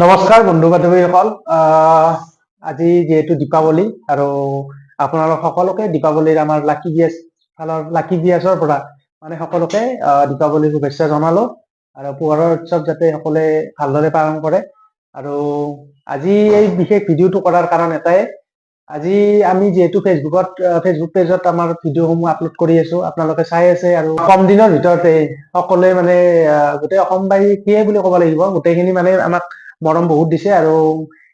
নমস্কাৰ বন্ধু বান্ধৱীসকল। আজি যিহেতু দীপাৱলী আৰু আপোনালোক সকলোকে দীপাৱলীৰ আমাৰ লাকি বিয়াছৰ পৰা মানে সকলোকে দীপাৱলীৰ শুভেচ্ছা জনালো আৰু পোহৰৰ উৎসৱ যাতে সকলোৱে ভালদৰে পালন কৰে। আৰু আজি এই বিশেষ ভিডিঅ'টো কৰাৰ কাৰণ এটাই, আজি আমি যিহেতু ফেচবুক পেজত আমাৰ ভিডিঅ'সমূহ আপলোড কৰি আছো, আপোনালোকে চাই আছে আৰু কম দিনৰ ভিতৰতে সকলোৱে মানে গোটেই অসমবাসীয়ে বুলি ক'ব লাগিব, গোটেইখিনি মানে আমাক মৰম বহুত দিছে আৰু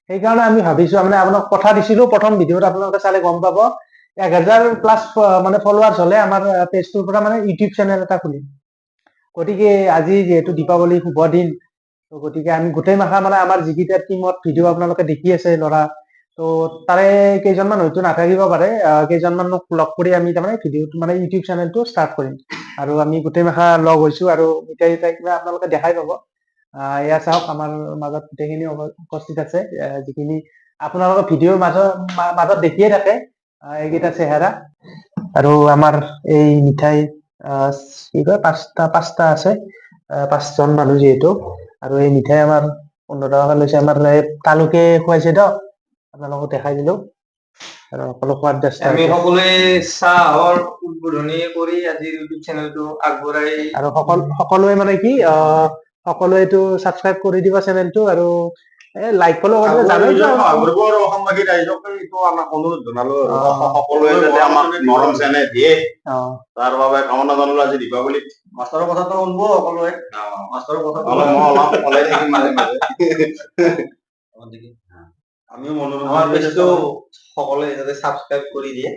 সেইকাৰণে আমি ভাবিছো মানে আপোনাক কথা দিছিলো, প্ৰথম ভিডিঅ'ত আপোনালোকে চালে গম পাব 1000+ মানে ফলোৱাৰ্ছ হলে আমাৰ পেজটোৰ পৰা মানে ইউটিউব চেনেল এটা খুলিম। গতিকে আজি যিহেতু দীপাৱলী শুভ দিন, গতিকে আমি গোটেই মাখা মানে আমাৰ যিকেইটা টিমত ভিডিঅ' আপোনালোকে দেখি আছে ল'ৰা, তো তাৰে কেইজনমান হয়তো নাথাকিব পাৰে, কেইজনমানক লগ কৰি আমি তাৰমানে ভিডিঅ'টো মানে ইউটিউব চেনেলটো ষ্টাৰ্ট কৰিম। আৰু আমি গোটেই মাখা লগ হৈছো আৰু এতিয়া কিবা আপোনালোকে দেখাই পাব। এয়া চাওক, আমাৰ মাজত গোটেইখিনি উপস্থিত আছে, যিখিনি আপোনালোকৰ ভিডিঅ'ৰ মাজত দেখিয়ে থাকে এইকেইটা চেহেৰা। আৰু আমাৰ এই মিঠাই কি কয় পাঁচটা আছে, 5জন মানুহ যিহেতু, আৰু এই মিঠাই আমাৰ 15 টকা লৈছে। আমাৰ তালুকে খুৱাইছে দিয়ক, আপোনালোকক দেখাই দিলো আৰু সকলো সোৱাদ আমি সকলোৱে চাহৰ উদ্বোধনী কৰি আজিৰ ইউটিউব চেনেলটো আগবঢ়াই আৰু সকলোৱে মানে কি সকলোৱেটো ছাবস্ক্ৰাইব কৰি দিব চেনেলটো আৰু লাইক ফলো কৰি জানেই অসমবাসী ৰাইজক এইটো আমাক অনুৰোধ জনালো আৰু সকলোৱে যাতে আমাক মৰম চেনেহ দিয়ে, তাৰ বাবে কামনা জনালো। আজি দীপাৱলীত মাষ্টৰৰ কথাটো শুনব সকলোৱে, মাষ্টৰৰ কথা মই অলপ ওলাই থাকিম মাজে মাজে। আমিও মনোৰঞ্জন, আমাৰ পেজটো সকলোৱে যাতে ছাবস্ক্ৰাইব কৰি দিয়ে।